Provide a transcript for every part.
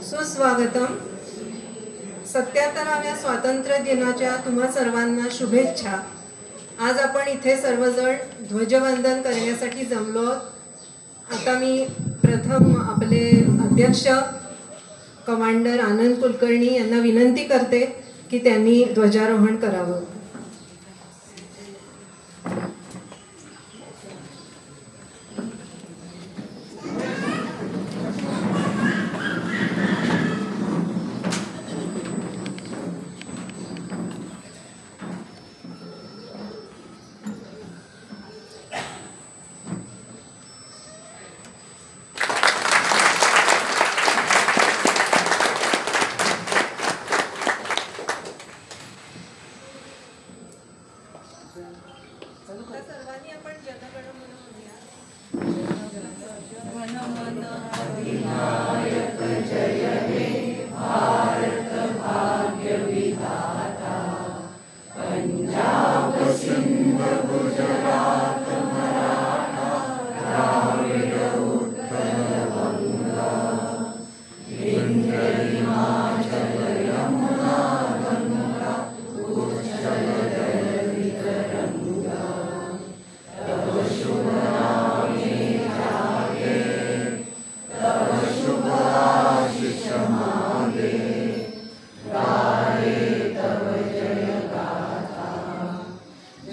सुस्वागतम. 77व्या स्वातंत्र्य दिनाच्या तुम्हा सर्वांना शुभेच्छा. आज आपण इथे सर्वजण ध्वजवंदन करण्यासाठी जमलो आहोत. आता मी प्रथम आपले अध्यक्ष कमांडर आनंद कुलकर्णी यांना विनंती करते की त्यांनी ध्वजारोहण करावं. सर्वांनी आपण जनगण म्हणूया. अधिनायक जय हे भारत भाग्य विधाता. पंजाब सिंध गुजरात मराठा द्राविड उत्कल बंगा. विंध्य हिमाचल यमुना गंगा उच्चल जलधि तरंगा. तब शुभ नामे जागे तब शुभ आशीष मांगे. गाए तब जय गाथा.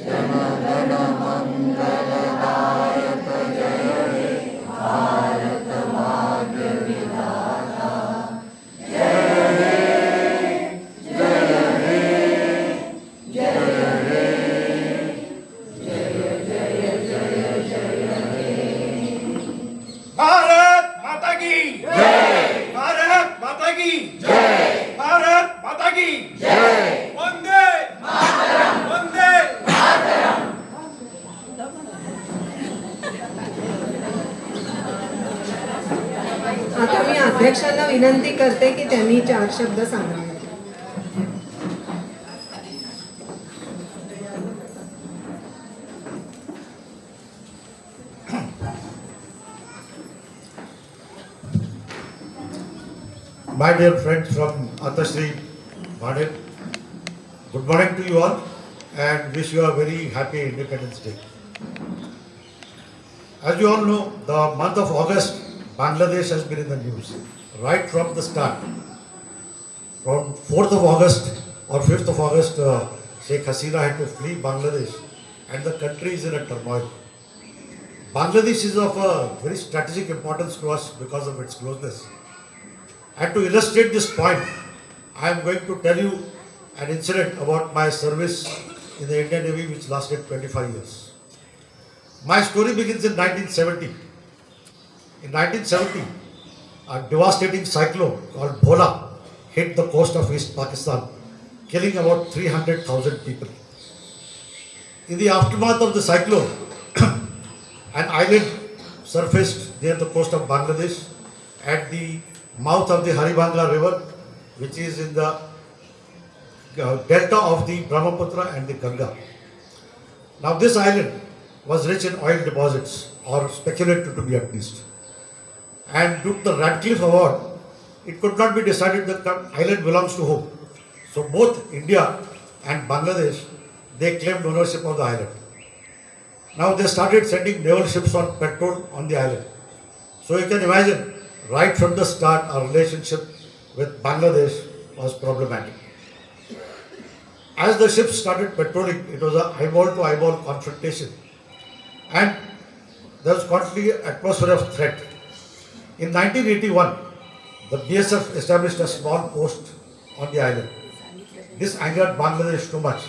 जन गण मंगलदायक जय हे भारत भाग्य विधाता. जय हे जय हे जय हे जय जय जय जय हे. भारत माता की जय. भारत माता की जय. भारत माता की जय. वंदे मातरम. वंदे मातरम. आता मी अध्यक्षांना विनंती करते की त्यांनी 4 शब्द सांगावे. My dear friends from Atasri, Bhadet, good morning to you all and wish you a very happy Independence Day. As you all know, the month of August, Bangladesh has been in the news right from the start. From 4th of August or 5th of August, Sheikh Hasina had to flee Bangladesh and the country is in a turmoil. Bangladesh is of a very strategic importance to us because of its closeness. And to illustrate this point, I am going to tell you an incident about my service in the Indian Navy which lasted 25 years. My story begins in 1970. In 1970, a devastating cyclone called Bhola hit the coast of East Pakistan, killing about 300,000 people. In the aftermath of the cyclone, an island surfaced near the coast of Bangladesh at the mouth of the Haribanga river, which is in the delta of the Brahmaputra and the Ganga. Now this island was rich in oil deposits, or speculated to be at least. And due to the Radcliffe Award, it could not be decided that the island belongs to whom. So both India and Bangladesh, they claimed ownership of the island. Now they started sending naval ships on patrol on the island. So you can imagine, right from the start, our relationship with Bangladesh was problematic. As the ships started patrolling, it was an eyeball-to-eyeball confrontation. And there was constantly an atmosphere of threat. In 1981, the BSF established a small post on the island. This angered Bangladesh too much.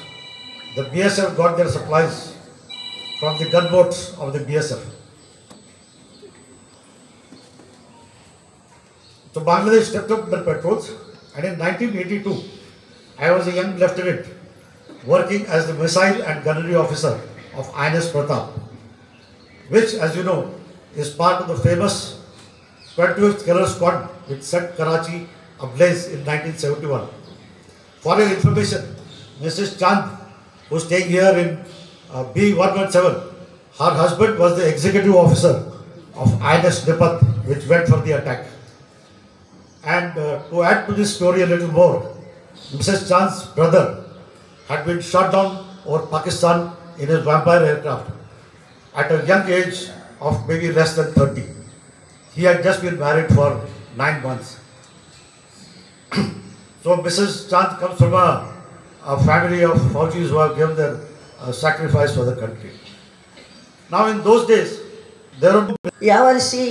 The BSF got their supplies from the gunboats of the BSF. So Bangladesh stepped up their patrols, and in 1982, I was a young lieutenant working as the missile and gunnery officer of INS Pratap, which, as you know, is part of the famous 25th Killer Squad which set Karachi ablaze in 1971. For your information, Mrs. Chand, who is staying here in B117, her husband was the executive officer of INS Nipat, which went for the attack. And to add to this story a little more, Mrs. Chand's brother had been shot down over Pakistan in his vampire aircraft at a young age of maybe less than 30. He had just been married for 9 months. So Mrs. Chand comes from a family of Faujis who have given their sacrifice for the country. Now in those days, there were यावर्षी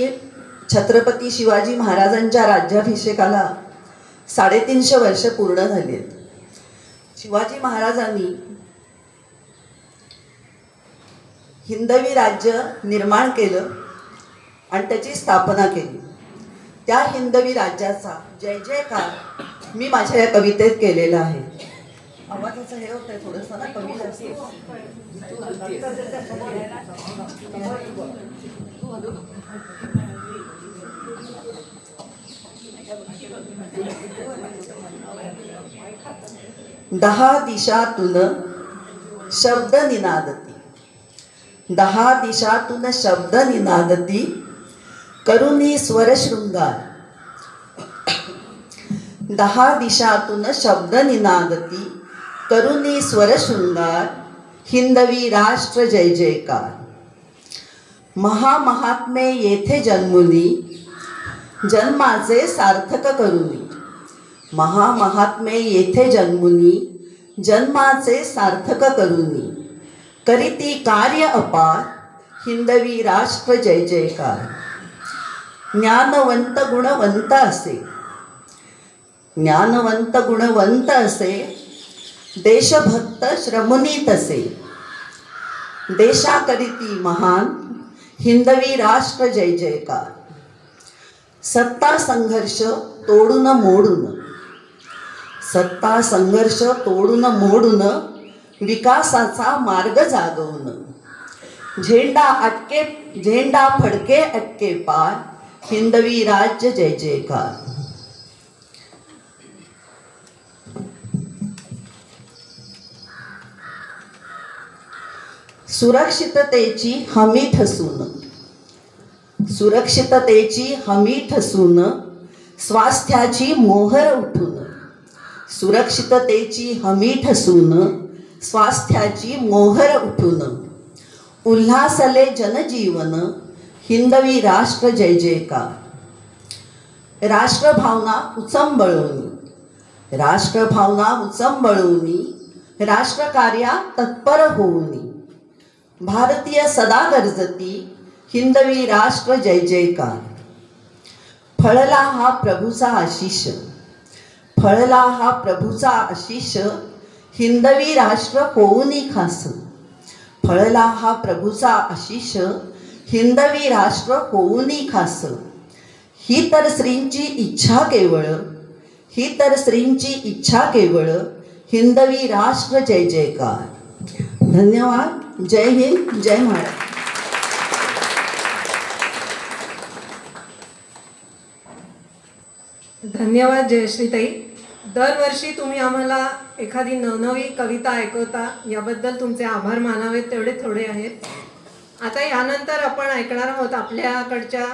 छत्रपती शिवाजी महाराजांच्या राज्याभिषेकाला 350 वर्ष पूर्ण झाली आहेत. शिवाजी महाराजांनी हिंदवी राज्य निर्माण केलं आणि त्याची स्थापना केली. त्या हिंदवी राज्याचा जय जयकार मी माझ्या या कवितेत केलेला आहे. आवाजाचं हे होतंय थोडंसं ना कमी जास्त. 10 दिशातून शब्द निनादती, 10 दिशातून शब्द निनादती, करुणी स्वर शृंगार. 10 दिशातून शब्द निनादती, करुणी स्वर शृंगार, हिंदवी राष्ट्र जय जयकार. महामहात्मे येथे जन्मुनी, जन्माचे सार्थक करुणी. महामहात्मे येथे जन्मुनी, जन्माचे सार्थक करुणी, करीती कार्य अपार, हिंदवी राष्ट्र जय जयकार. ज्ञानवंत गुणवंत असे, ज्ञानवंत गुणवंत असे, देशभक्त श्रमणी तसे, देशाकरिती महान, हिंदवी राष्ट्र जय जयकार. सत्ता संघर्ष तोडून मोडून, सत्ता संघर्ष तोडून मोडून, विकासाचा मार्ग जागवून, झेंडा फडके अटके पार, हिंदवी राज्य जय जयकार. सुरक्षिततेची हमी ठसून, सुरक्षिततेची हमी ठसून, स्वास्थ्याची मोहर उठून. सुरक्षिततेची हमी ठसून, स्वास्थ्याची मोहर उठून, उल्हासले जनजीवन, हिंदवी राष्ट्र जय जयकार. राष्ट्रभावना उचंबळवून, राष्ट्रभावना उचंबळवून, राष्ट्रकार्यात तत्पर होऊन, भारतीय सदा गर्जती, हिंदवी राष्ट्र जय जयकार. फळला हा प्रभूचा आशीष, फळला हा प्रभूचा आशीष, हिंदवी राष्ट्र होऊनी खास. फळला हा प्रभूचा आशीष, हिंदवी राष्ट्र होऊनी खास. ही तर श्रींची इच्छा केवळ, ही तर श्रींची इच्छा केवळ, हिंदवी राष्ट्र जय जयकार. धन्यवाद. जय हिंद, जय महाराष्ट्र. धन्यवाद जयश्रीताई. दरवर्षी तुम्ही आम्हाला एखादी नवनवी कविता ऐकवता, याबद्दल तुमचे आभार मानावेत तेवढे थोडे आहेत. आता यानंतर आपण ऐकणार आहोत आपल्याकडच्या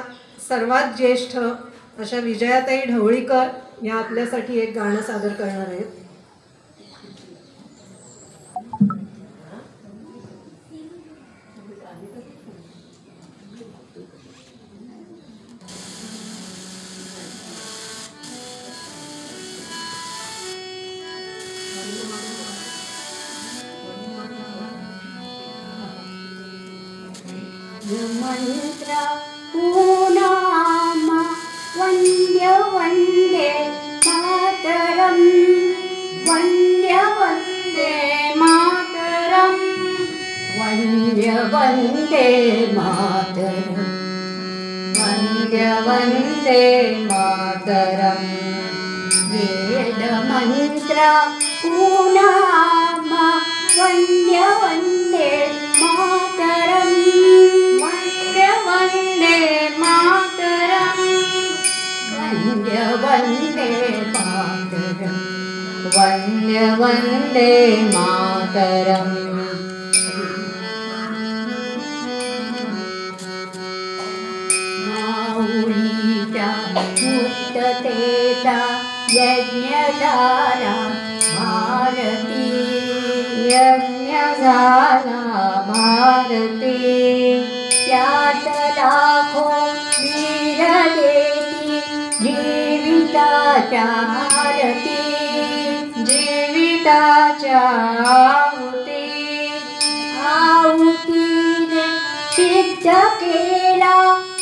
सर्वात ज्येष्ठ अशा विजयाताई ढवळीकर या आपल्यासाठी एक गाणं सादर करणार आहेत. मंत्र पूनाम वंद्य वंदे मातरम, वंद्य वंदे मातरम, वंद्य वंदे मातरम, वंद्य वंदे मातरम. वेद मंत्र पूनाम वंद्य वंदे मातरम, वंद्य वंदे मातरम, वंद्य वंदे मातरम, वंद्य वंदे मातरम. माऊलीच्या मुक्ततेचा झाला यज्ञ झाला भारती यज्ञ झाला भारती त्यात लाखो वीर देती जीविताच्या आरती जीविताच्या आहुतीने सिद्ध केला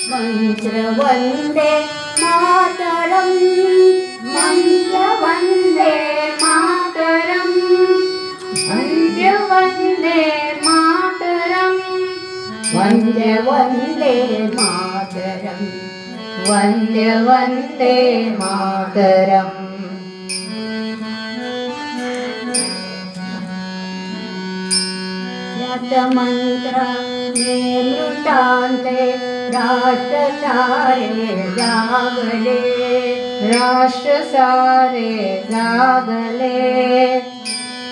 मंत्र वंदे मातरम मंत्र वंदे मातरम वंदे वंदे मातरम वंदे वंदे मातरम वंदे वंदे मातरम मंत्र मृतांते राष्ट्र सारे जागले राष्ट्र सारे जागले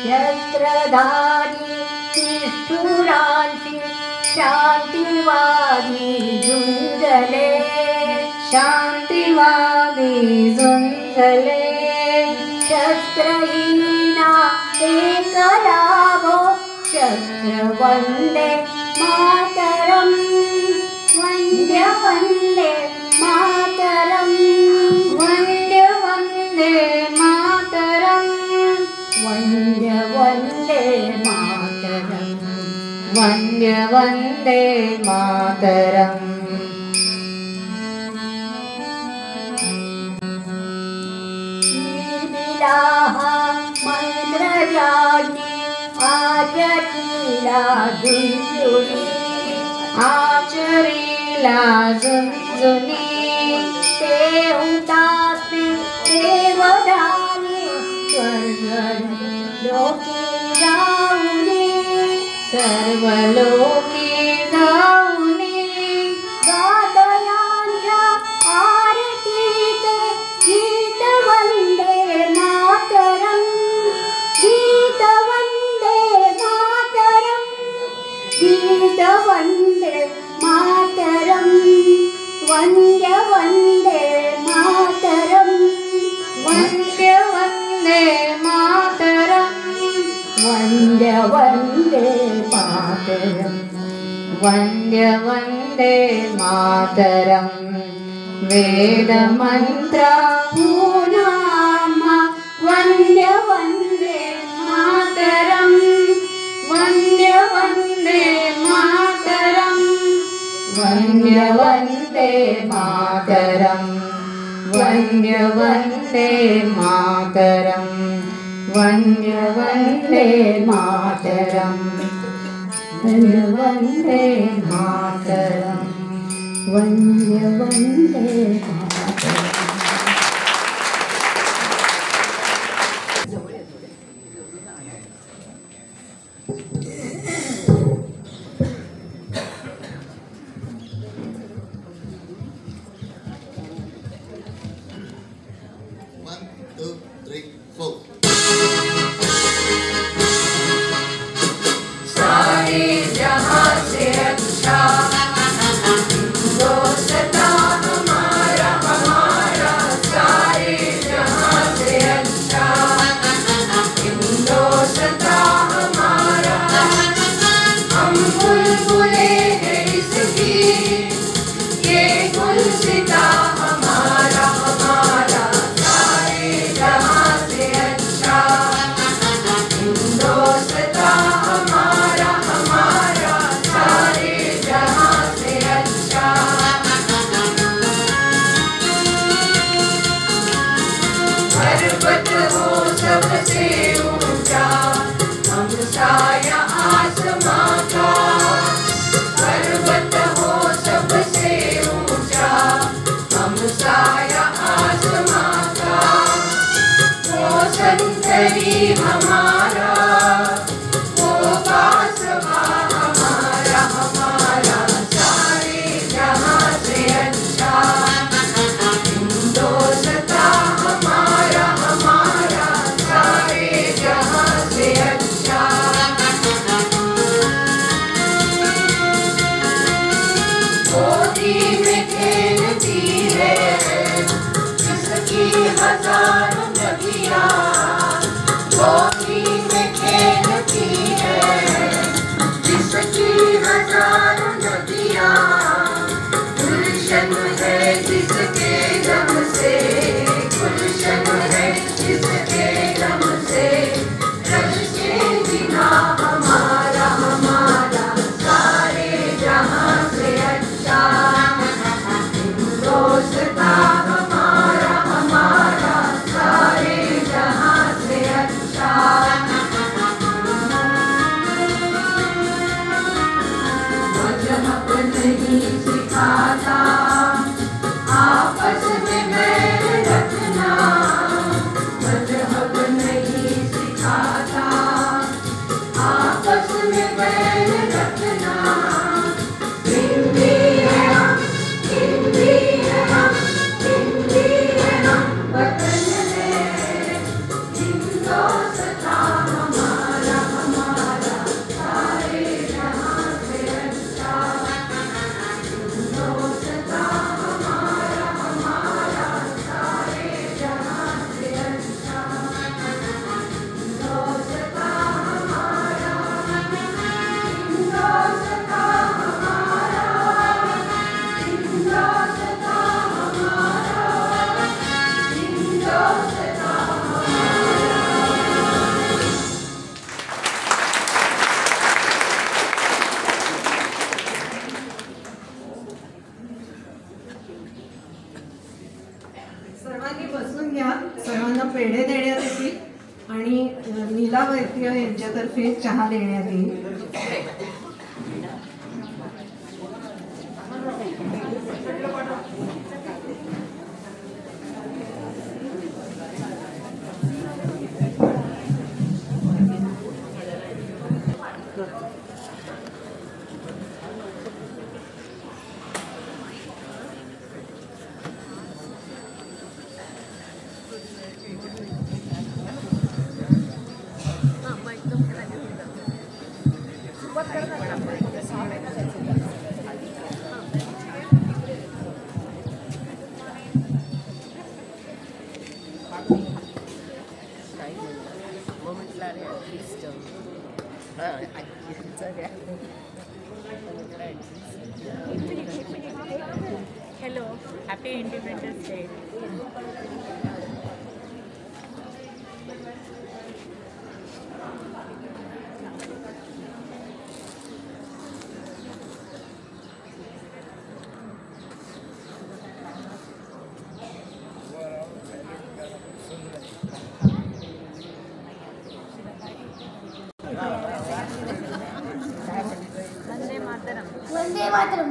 शस्त्रधारी निष्ठुरांची शांतिवादी झुंजले शांतिवादी झुंजले शस्त्रहीना एक लाभो शस्त्र वंदे मातरम वंदे वंदे मातरम वंदे वंदे मातरम वंदे वंदे मातरम वंदे वंदे मातरम मंत्र जानी आचरीला झुंझुनी आचरीला झुंझुनी ते हुतात्मे देवदानी स्वर्ग लोकी जाऊनी सर्व लोकी जाऊनी गादयांच्या आरतीचे गीत वंदे मातरम गीत वंदे मातरम गीत वंदे मातरम वंदे वंदे मातरम वंदे वंदे मातरम वंदे वंदे मातरम वंदे वंदे मातरम वेद मंत्र पूर्णामा वंदे वंदे मातरम वंदे वंदे मातरम वंदे वंदे मातरम वंदे वंदे मातरम वंदे वंदे मातरम वंदे वंदे मातरम वंदे वंदे मातरम. मोती में खेलती है, किसकी हजारों नदियाँ गोदी में खेलती है, जिसकी हजारों नदियाँ गुलशन है जिसके गम से, गुलशन है जिसके गम से, रंग के बिना हमारा हमारा सारे जहां से अच्छा, दोस्ता हमारा हमारा सारे जहां से अच्छा। मजहब नहीं सिखाता आपस में बैर रखना, मजहब नहीं सिखाता आपस में बैर रखना। हिंदी है हम, हिंदी है हम, हिंदी है हम, वतन है हिंदुस्तान हमारा हमारा सारे जहां से अच्छा, हिंदुस्तान हमारा हमारा सारे जहां से अच्छा, हिंदुस्तान हमारा, हिंदुस्तान हमारा, हिंदुस्तान हमारा, हिंदुस्तान। सर्वांनी बसून घ्या. सर्वांना पेढे देण्यात येतील आणि नीला वैद्य यांच्यातर्फे चहा देण्यात येईल. Hello, happy Independence Day. Vande Mataram.